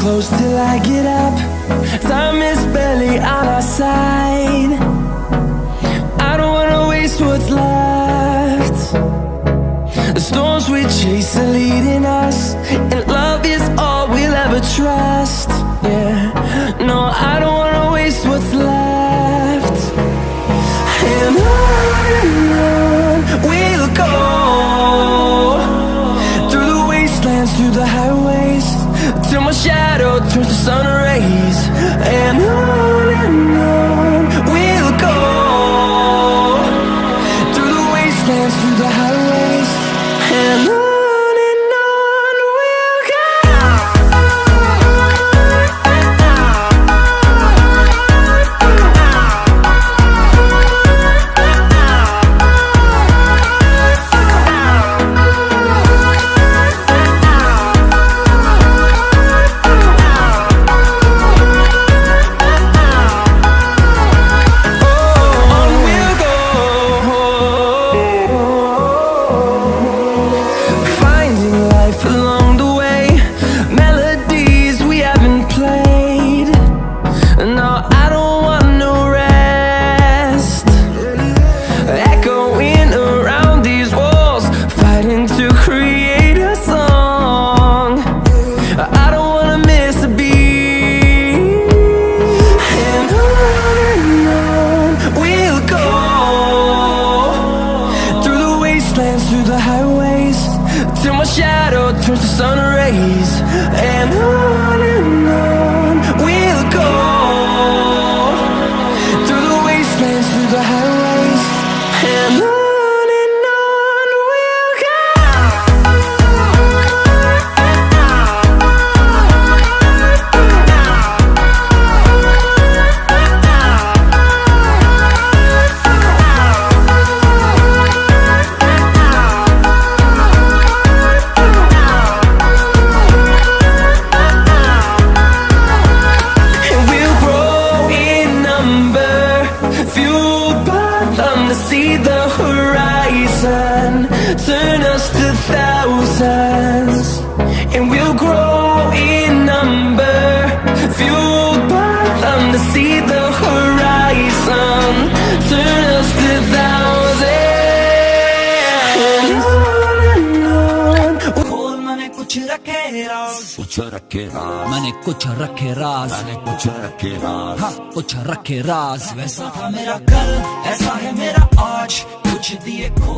close till I get up. Time is barely on our side. I don't wanna waste what's left. The storms we chase are leading us, and love is all we'll ever trust. Yeah, no, I don't wanna waste what's left. And on we'll go, through the wastelands, through the highways, till my shadow turns to sun rays. And on we'll go, through the wastelands, through the highways, and on we'll go. Through the highways, till my shadow turns to sun rays. And on we'll go, through the wastelands, through the highways, and on we'll go. See the horizon, turn us to thousands, and we'll grow in number, fueled by them to see the horizon, turn us to thousands. खोल मैंने कुछ रखे राज, कुछ रखे राज, मैंने कुछ रखे राज, मैंने कुछ रखे राज, हाँ कुछ रखे राज। वैसा था मेरा कल, ऐसा है मेरा आज, कुछ दिए खो